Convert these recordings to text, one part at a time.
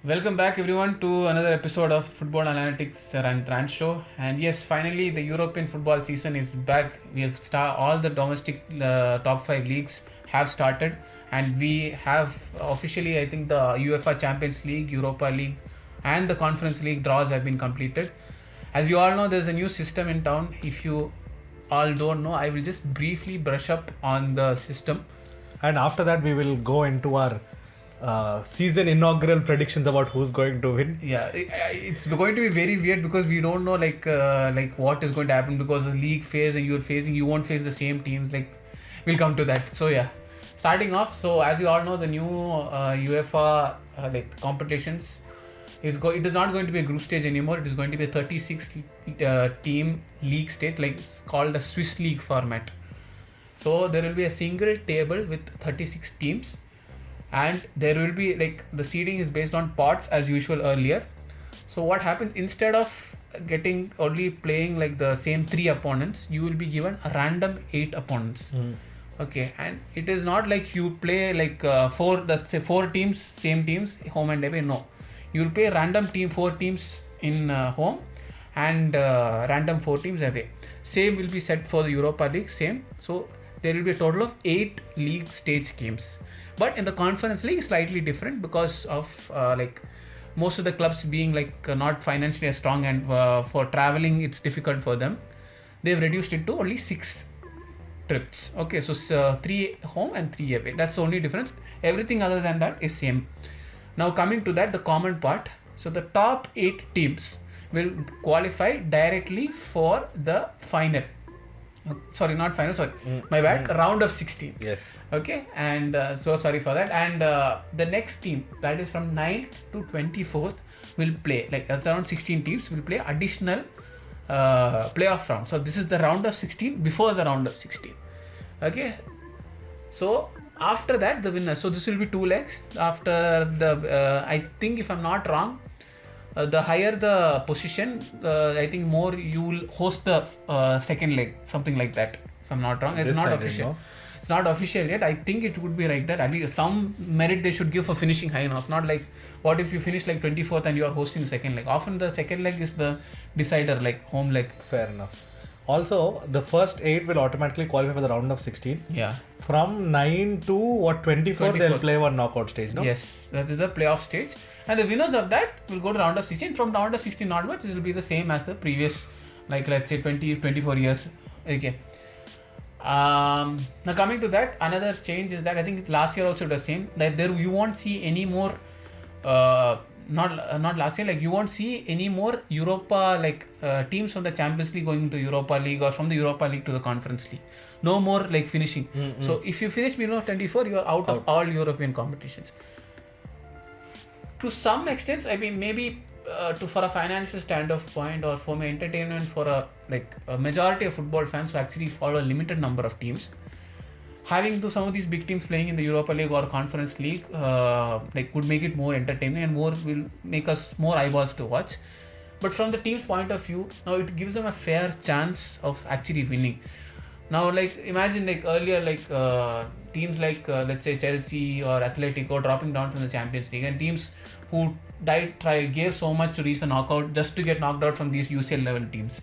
Welcome back everyone to another episode of Football Analytics and Trans Show. And yes, finally the European football season is back. We have all the domestic top 5 leagues have started, and we have officially, I think, the UEFA Champions League, Europa League and the Conference League draws have been completed. As you all know, there's a new system in town. If you all don't know, I will just briefly brush up on the system. And after that, we will go into our season inaugural predictions about who's going to win. Yeah, it's going to be very weird because we don't know like what is going to happen, because the league phase and you won't face the same teams. Like, we'll come to that. So yeah, starting off. So as you all know, the new UEFA competitions it is not going to be a group stage anymore. It is going to be a 36 team league stage, like it's called a Swiss league format. So there will be a single table with 36 teams, and there will be like the seeding is based on pots as usual earlier. So what happens, instead of getting only playing like the same 3 opponents, you will be given a random 8 opponents. Okay, and it is not like you play like 4 teams, same teams, home and away. No, you will play random 4 teams in home and random 4 teams away. Same will be set for the Europa League, same. So there will be a total of 8 league stage games. But in the Conference League, slightly different because of most of the clubs being not financially as strong, and for traveling it's difficult for them. They've reduced it to only 6 trips. Okay, so 3 home and 3 away. That's the only difference. Everything other than that is same. Now coming to that, the common part. So the top 8 teams will qualify directly for the final. Sorry, not final, sorry. My bad. Round of 16. Yes. Okay, and so sorry for that. And the next team, that is from 9th to 24th, will play. Like, that's around 16 teams will play additional playoff round. So this is the round of 16 before the round of 16. Okay. So after that, the winner. So this will be 2 legs. After the, I think if I'm not wrong, the higher the position, I think more you will host the second leg, something like that. If I'm not wrong, it's not official. It's not official yet. I think it would be like that. At least some merit they should give for finishing high enough. Not like, what if you finish like 24th and you are hosting the second leg? Often the second leg is the decider, like home leg. Fair enough. Also, the first 8 will automatically qualify for the round of 16. Yeah. From 9 to 24, they'll play one knockout stage, no? Yes, that is the playoff stage. And the winners of that will go to round of 16. From round of 16 onwards, it will be the same as the previous, like let's say 24 years. Okay. Now coming to that, another change is that I think last year also it was same. That there you won't see any more, not last year, like you won't see any more Europa teams from the Champions League going to Europa League, or from the Europa League to the Conference League. No more like finishing. So if you finish below 24, you are out of all European competitions. To some extent, I mean, maybe for a financial standpoint, or for my entertainment, for a majority of football fans who actually follow a limited number of teams, having some of these big teams playing in the Europa League or Conference League would make it more entertaining, and more will make us more eyeballs to watch. But from the team's point of view, now it gives them a fair chance of actually winning. Now, imagine earlier, teams let's say Chelsea or Atletico dropping down from the Champions League, and teams who gave so much to reach the knockout just to get knocked out from these UCL level teams.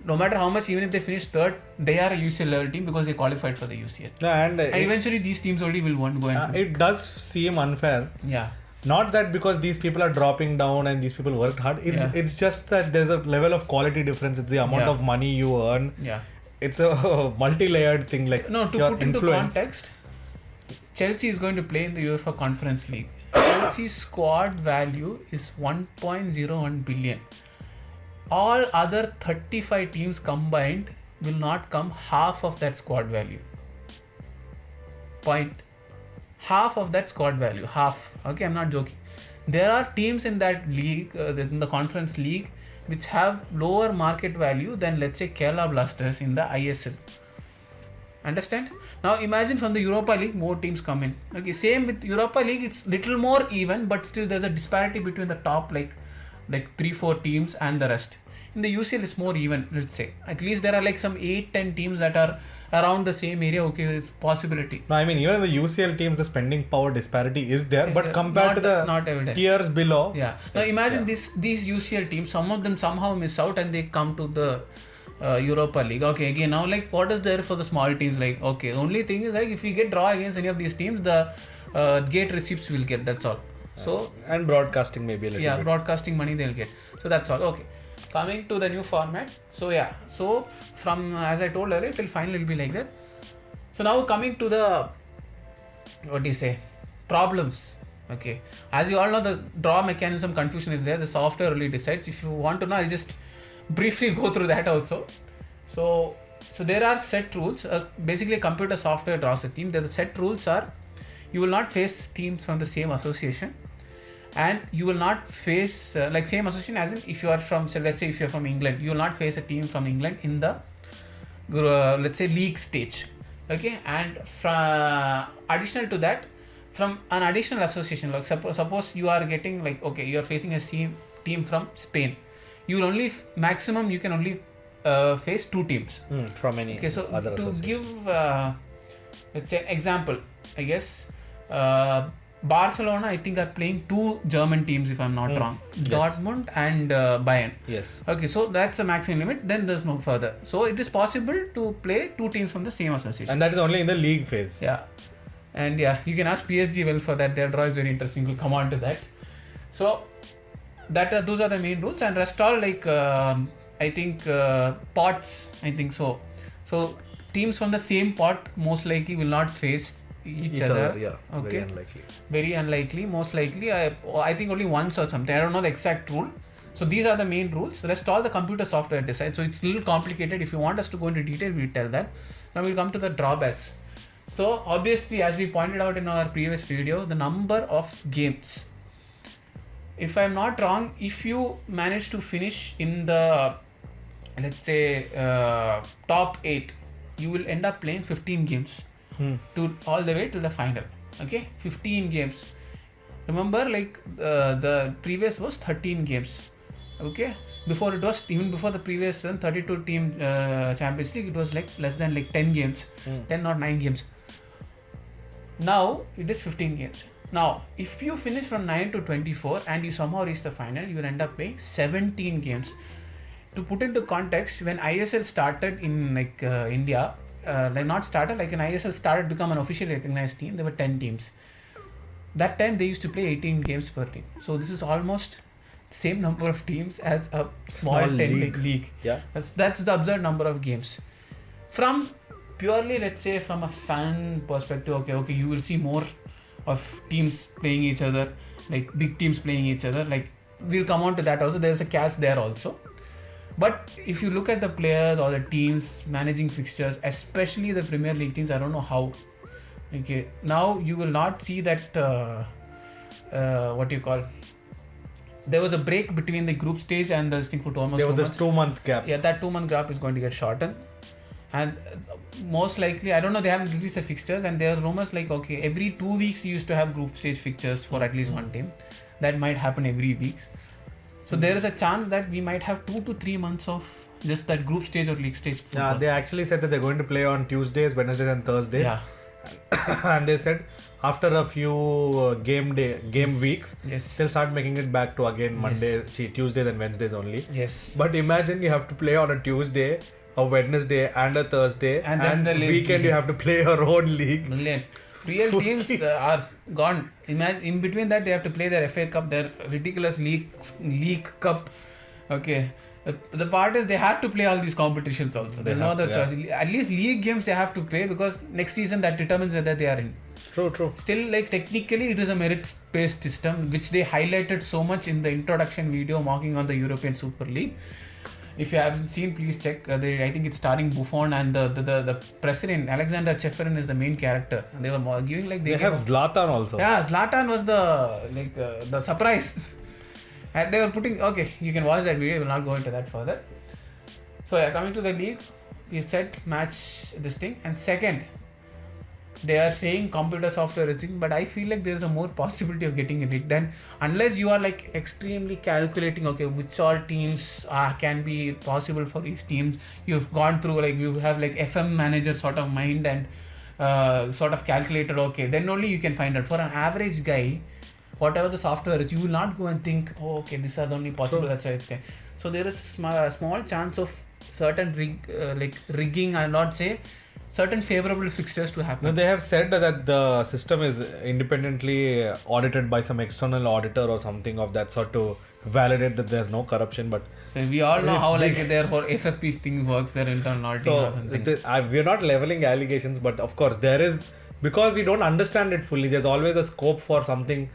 No matter how much, even if they finish third, they are a UCL level team because they qualified for the UCL. Yeah, and eventually these teams only will go and it does seem unfair. Yeah. Not that because these people are dropping down and these people worked hard. It's just that there's a level of quality difference. It's the amount of money you earn. Yeah. It's a multi-layered thing. Like, no, to put into context, Chelsea is going to play in the UEFA Conference League. Chelsea's squad value is 1.01 billion. All other 35 teams combined will not come half of that squad value. Half of that squad value. Half. Okay, I'm not joking. There are teams in that league, in the Conference League, which have lower market value than, let's say, Kerala Blasters in the ISL. Understand? Now imagine from the Europa League, more teams come in. Okay, same with Europa League, it's little more even, but still there's a disparity between the top like 3-4 teams and the rest. In the UCL, it's more even, let's say. At least there are like some 8-10 teams that are around the same area. Okay, there's possibility. No, I mean, even in the UCL teams, the spending power disparity is there, but there. compared to the not evident. tiers below. Yeah. Now imagine these UCL teams, some of them somehow miss out and they come to the Europa League. Okay, again, now like what is there for the small teams? Like, okay, the only thing is like if you get draw against any of these teams, the gate receipts will get, that's all. So and broadcasting maybe a little bit. Broadcasting money they'll get. So that's all. Okay. Coming to the new format. So from as I told earlier, till final will be like that. So now coming to the problems. Okay. As you all know, the draw mechanism confusion is there. The software only decides. If you want to know, I'll just briefly go through that also. So there are set rules. Basically, computer software draws a team. The set rules are: you will not face teams from the same association, and you will not face like same association as in if you are from, so let's say if you're from England, you will not face a team from England in the let's say league stage. Okay, and additional to that, from an additional association, like suppose you are getting like, okay, you are facing a team from Spain, you will only maximum you can only face 2 teams from any other to association. give let's say example, I guess Barcelona I think are playing 2 German teams if I'm not wrong, Dortmund and Bayern. Yes. Okay, so that's the maximum limit, then there's no further. So it is possible to play 2 teams from the same association. And that is only in the league phase. Yeah. And you can ask PSG well for that. Their draw is very interesting. We'll come on to that. So those are the main rules, and rest all like I think pots. I think so. So teams from the same pot most likely will not face each other. Yeah. Okay. Very unlikely. Most likely. I think only once or something. I don't know the exact rule. So these are the main rules. The rest all the computer software decides. So it's a little complicated. If you want us to go into detail, we'll tell that. Now we'll come to the drawbacks. So obviously, as we pointed out in our previous video, the number of games. If I'm not wrong, if you manage to finish in the, let's say, top 8, you will end up playing 15 games to all the way to the final. Okay, 15 games. Remember, like the previous was 13 games. Okay, before it was, even before the previous 32 team Champions League, it was like less than like 10 games, 10 or 9 games. Now it is 15 games. Now, if you finish from 9 to 24 and you somehow reach the final, you will end up playing 17 games. To put into context, when ISL started in like India, like not started, like when ISL started to become an officially recognized team, there were 10 teams. That time they used to play 18 games per team. So this is almost same number of teams as a small 10 league. Yeah. That's the absurd number of games. From purely, let's say, from a fan perspective, okay, you will see more of teams playing each other, like big teams playing each other. Like we'll come on to that also. There's a catch there also. But if you look at the players or the teams managing fixtures, especially the Premier League teams, I don't know how. Okay, now you will not see that there was a break between the group stage and the thing for almost 2 months. There was this 2-month gap. Yeah, that 2-month gap is going to get shortened. And most likely, I don't know, they haven't released the fixtures, and there are rumors like, okay, every 2 weeks you used to have group stage fixtures for at least one team. That might happen every week. So there is a chance that we might have 2 to 3 months of just that group stage or league stage football. Yeah, they actually said that they're going to play on Tuesdays, Wednesdays and Thursdays. Yeah. And they said after a few game weeks, they'll start making it back to again Tuesdays and Wednesdays only. Yes. But imagine you have to play on a Tuesday, a Wednesday and a Thursday, and then the weekend you have to play your own league. Brilliant. Real teams are gone. Imagine in between that they have to play their FA Cup, their ridiculous league cup. Okay. The part is they have to play all these competitions also. There's no other choice. At least league games they have to play because next season that determines whether they are in. True. Still, like technically it is a merit-based system which they highlighted so much in the introduction video mocking on the European Super League. If you haven't seen, please check. I think it's starring Buffon and the president Alexander Cheferin is the main character. And they were giving like they have Zlatan also. Yeah, Zlatan was the surprise. And they were putting, okay, you can watch that video, we'll not go into that further. So yeah, coming to the league, we said match this thing. And second, they are saying computer software is thing, but I feel like there's a more possibility of getting it rigged. And unless you are like extremely calculating, okay, which all teams can be possible for these teams, you've gone through like you have like FM manager sort of mind and sort of calculated, okay, then only you can find out. For an average guy, whatever the software is, you will not go and think, oh, okay, these are the only possible. That's why it's okay. So there is small chance of certain rigging. I'll not say certain favorable fixtures to happen. No, they have said that the system is independently audited by some external auditor or something of that sort to validate that there's no corruption. But so we all know how like their whole FFP's thing works, their internal auditing or something. We're not leveling allegations, but of course there is, because we don't understand it fully, there's always a scope for something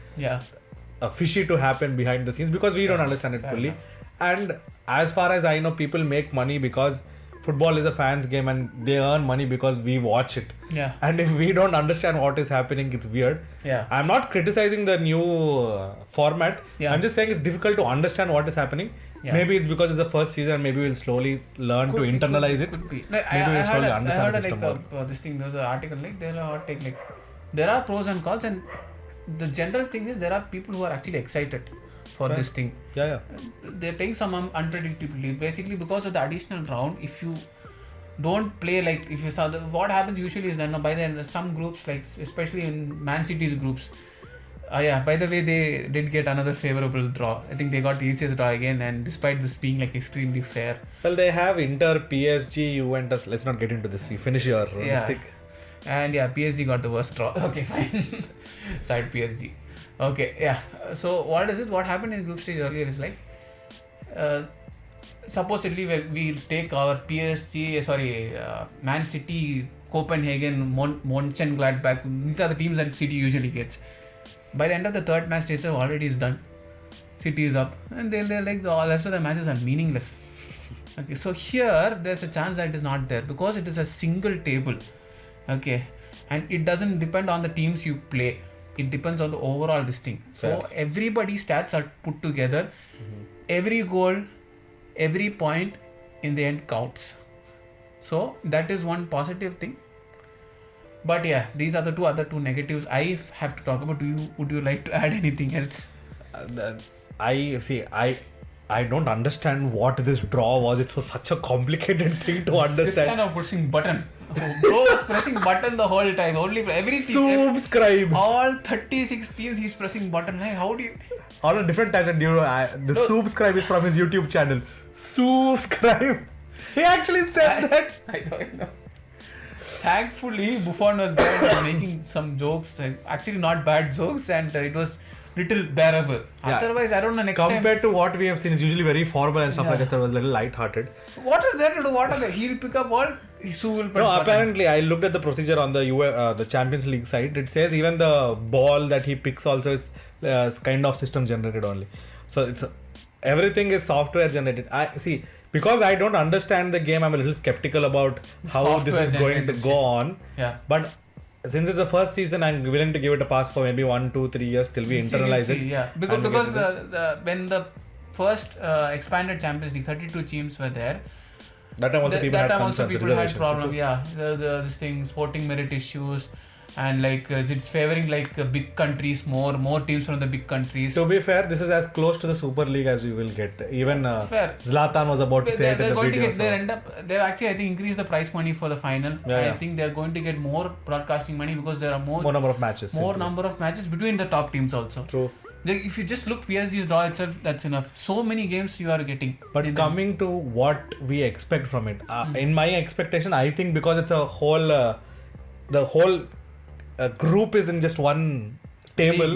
fishy to happen behind the scenes because we don't understand it fully. And as far as I know, people make money because football is a fans game and they earn money because we watch it. Yeah. And if we don't understand what is happening, it's weird. Yeah. I'm not criticizing the new format. Yeah. I'm just saying it's difficult to understand what is happening. Yeah. Maybe it's because it's the first season. Maybe we'll slowly learn to internalize it. Could be. Maybe we'll slowly understand the system more. This thing, there was an article like there are pros and cons, and the general thing is there are people who are actually excited for this thing. Yeah. They're taking some unpredictability. Basically, because of the additional round, if you don't play like if you saw what happens usually is that by then some groups, like especially in Man City's groups. By the way, they did get another favorable draw. I think they got the easiest draw again, and despite this being like extremely fair. Well, they have Inter, PSG, Juventus. Let's not get into this. You finish your mistake. And PSG got the worst draw. Okay, fine. Side PSG. Okay, so what is it? What happened in group stage earlier is like, supposedly we'll take our Man City, Copenhagen, Mönchengladbach. These are the teams that City usually gets. By the end of the third match, stage already is done. City is up, and they're like the rest of the matches are meaningless. Okay, so here there's a chance that it is not there because it is a single table. Okay, and it doesn't depend on the teams you play. It depends on the overall this thing. So everybody's stats are put together. Mm-hmm. Every goal, every point in the end counts. So that is one positive thing. But these are the other two negatives I have to talk about. Would you like to add anything else? I don't understand what this draw was. It's such a complicated thing to understand. This kind of pushing button. Bro was pressing button the whole time. Only every team. Subscribe. All 36 teams he's pressing button. Like, how do you? On a different tangent, subscribe is from his YouTube channel. Subscribe. He actually said that. I know. Thankfully, Buffon was there making some jokes, actually not bad jokes, and it was little bearable. Yeah. Otherwise, I don't know. Compared to what we have seen, it's usually very formal and stuff like that. So it was a little light-hearted. What is there to do? He'll pick up all. Su will press button. Apparently, I looked at the procedure on the Champions League site. It says even the ball that he picks also is kind of system generated only. So everything is software generated. Because I don't understand the game, I'm a little skeptical about how software this is going to go on. Yeah. But since it's the first season, I'm willing to give it a pass for maybe 1, 2, 3 years till we internalize it. Yeah. Because when the first expanded Champions League, 32 teams were there. That time also people had problems. Yeah. This thing, sporting merit issues. And it's favoring big countries more teams from the big countries. To be fair, this is as close to the Super League as we will get. Even Zlatan was about to say it in the video. They've actually, I think, increased the prize money for the final. I think they're going to get more broadcasting money because there are more number of matches. Number of matches between the top teams also. True. If you just look PSG's draw itself, that's enough. So many games you are getting. But coming to what we expect from it, in my expectation, I think because it's a whole, the whole group is in just one table.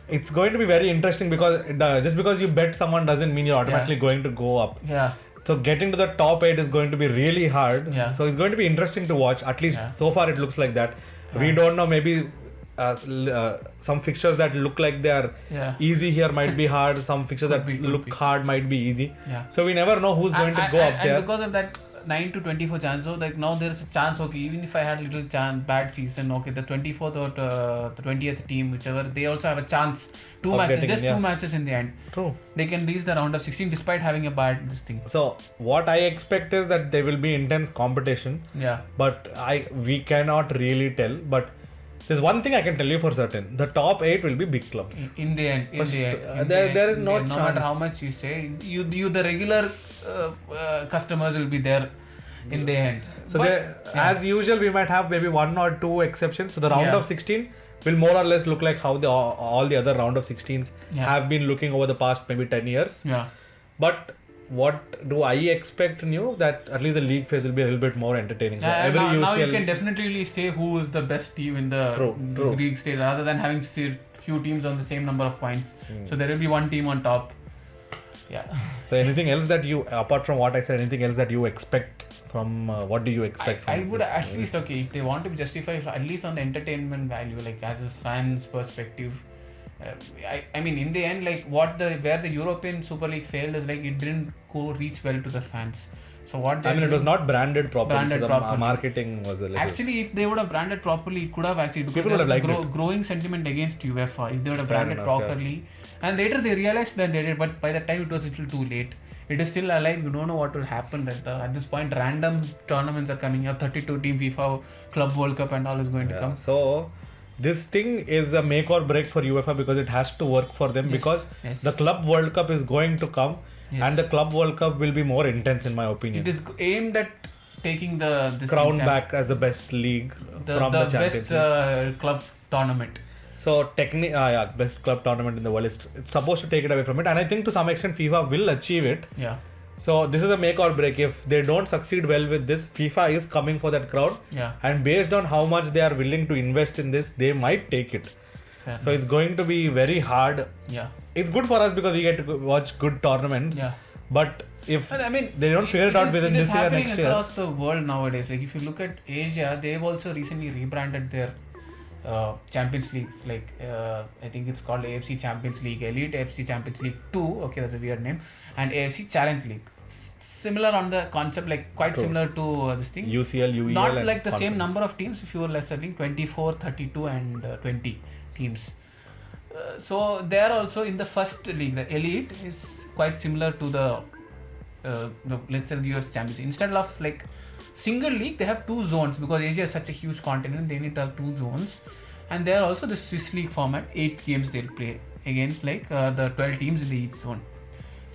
It's going to be very interesting because just because you bet someone doesn't mean you're automatically going to go up. Yeah. So getting to the top 8 is going to be really hard. Yeah. So it's going to be interesting to watch. At least so far it looks like that. We don't know, maybe some fixtures that look like they are easy here might be hard. Some fixtures look hard might be easy. Yeah. So we never know who's going to go up there. And because of that, 9 to 24 chance. So like now there's a chance. Okay, even if I had little chance, bad season. Okay, the 24th or the 20th team, whichever, they also have a chance. Two matches, just two matches in the end. True. They can reach the round of 16 despite having a bad this thing. So what I expect is that there will be intense competition. Yeah. But we cannot really tell. But there's one thing I can tell you for certain: the top 8 will be big clubs. In the end, there is no chance. No matter how much you say, you the regular customers will be there in the end. So as usual, we might have maybe 1 or 2 exceptions. So the round of 16 will more or less look like how all the other round of 16s have been looking over the past maybe 10 years. Yeah. But what do I expect new? That at least the league phase will be a little bit more entertaining. So now you can definitely say who is the best team in the league stage rather than having few teams on the same number of points. So there will be one team on top. Yeah. So anything else that you, apart from what I said, anything else that you expect from, what do you expect from I would at least, okay, if they want to justify at least on the entertainment value, like as a fan's perspective, I mean in the end, like where the European Super League failed is like it didn't reach well to the fans. So what it was not branded properly. So the marketing was a little... Actually, if they would have branded properly, it could have actually, because people there was growing sentiment against UEFA if they would have branded properly. And later they realized that they did, but by the time it was a little too late. It is still alive. You don't know what will happen at this point. Random tournaments are coming up. 32 team FIFA Club World Cup and all is going to come. So this thing is a make or break for UEFA because it has to work for them, because the Club World Cup is going to come and the Club World Cup will be more intense in my opinion. It is aimed at taking the crown back as the best league from the Champions best club tournament. So technically, best club tournament in the world. It's supposed to take it away from it, and I think to some extent FIFA will achieve it. Yeah. So this is a make or break. If they don't succeed well with this, FIFA is coming for that crowd. Yeah. And based on how much they are willing to invest in this, they might take it. Fair so it's going to be very hard. Yeah. It's good for us because we get to watch good tournaments. Yeah. But if they don't figure it out within this year, next year. It is happening across the world nowadays. Like if you look at Asia, they've also recently rebranded their Champions League, like I think it's called AFC Champions League, Elite AFC Champions League 2, okay, that's a weird name, and AFC Challenge League. Similar on the concept, like quite similar to this thing. UCL, UEL, not like the same number of teams, if you were lesser league, 24, 32 and 20 teams. So they are also in the first league. The Elite is quite similar to the let's say the US Champions. Instead of like single league, they have 2 zones because Asia is such a huge continent. They need to have 2 zones, and they are also the Swiss league format. 8 games they'll play against like the 12 teams in each zone.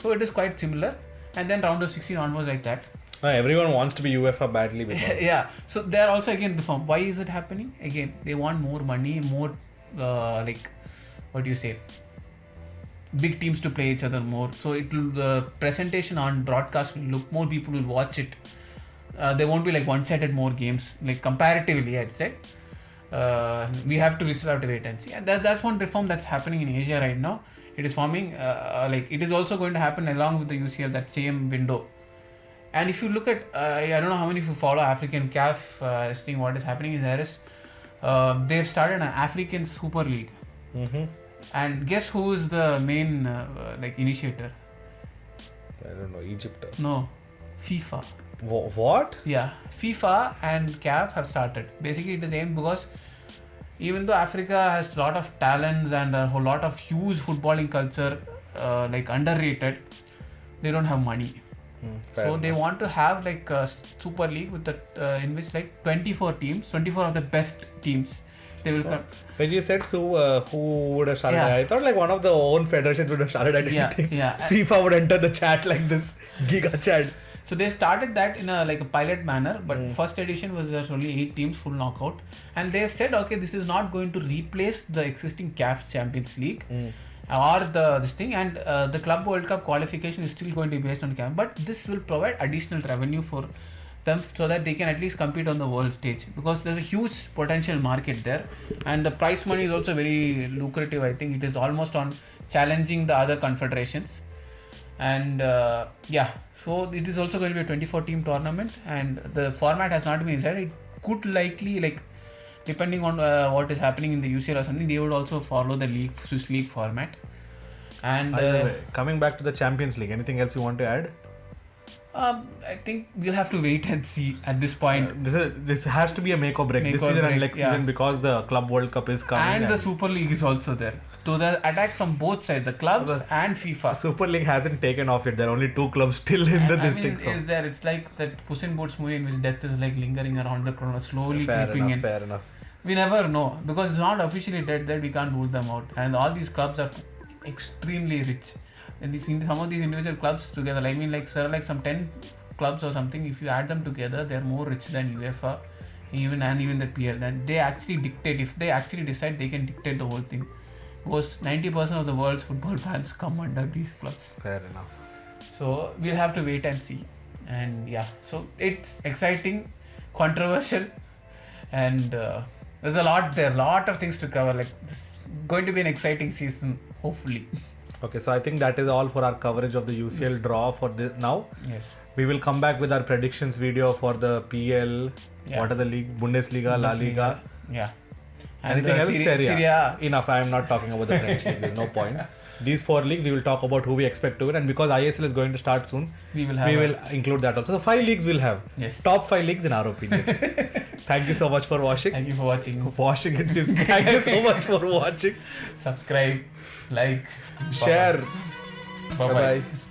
So it is quite similar, and then round of 16 onwards like that. Everyone wants to be UEFA badly. Yeah, so they are also again reformed. Why is it happening? Again, they want more money, more like what do you say? Big teams to play each other more. So it will the presentation on broadcast will look, more people will watch it. There won't be like one-sided more games, like comparatively I'd say. We have to still have to wait and see, and that's one reform that's happening in Asia right now. It is forming like it is also going to happen along with the UCL, that same window. And if you look at I don't know how many of you follow African CAF thing, what is happening is there is they've started an African Super League. And guess who is the main like initiator? I don't know, Egypt. No, FIFA. What? Yeah, FIFA and CAF have started. Basically, it is aimed because even though Africa has a lot of talents and a whole lot of huge footballing culture, like underrated, they don't have money. So they want to have like a Super League with the in which like 24 teams, 24 of the best teams. They will come. When you said so, who would have started? I thought like one of the own federations would have started. I didn't think FIFA would enter the chat like this giga chat. So they started that in a like a pilot manner, but first edition was there only 8 teams full knockout, and they have said, okay, this is not going to replace the existing CAF Champions League or this thing, and the Club World Cup qualification is still going to be based on CAF, but this will provide additional revenue for them so that they can at least compete on the world stage, because there's a huge potential market there, and the prize money is also very lucrative. I think it is almost on challenging the other confederations. And so it is also going to be a 24 team tournament, and the format has not been decided. It could likely, like depending on what is happening in the UCL or something, they would also follow the Swiss league format. And coming back to the Champions League, anything else you want to add? I think we'll have to wait and see at this point. This has to be a make or break. This season and next season, because the Club World Cup is coming. And the Super League is also there. So the attack from both sides, the clubs and FIFA. The Super League hasn't taken off yet. There are only 2 clubs still in this thing. Is there? It's like that Puss in Boots movie in which death is like lingering around the corner, slowly creeping in. Fair enough. We never know, because it's not officially dead that we can't rule them out. And all these clubs are extremely rich. And some of these individual clubs together, I mean, like some 10 clubs or something, if you add them together, they're more rich than UEFA, even the PL. And they actually dictate. If they actually decide, they can dictate the whole thing. Because 90% of the world's football fans come under these clubs. Fair enough. So we'll have to wait and see. And yeah, so it's exciting, controversial, and there's a lot of things to cover. Like, this is going to be an exciting season, hopefully. Okay, so I think that is all for our coverage of the UCL draw for this now. Yes. We will come back with our predictions video for the PL. Yeah. What are the league? Bundesliga, La Liga. Yeah. And anything else? Serie A. Enough. I am not talking about the French league. There's no point. These 4 leagues, we will talk about who we expect to win. And because ISL is going to start soon, we will include that also. So 5 leagues we'll have. Yes. Top 5 leagues in our opinion. Thank you so much for watching. Thank you for watching. It seems. Thank you so much for watching. Subscribe, like, share. Bye-bye.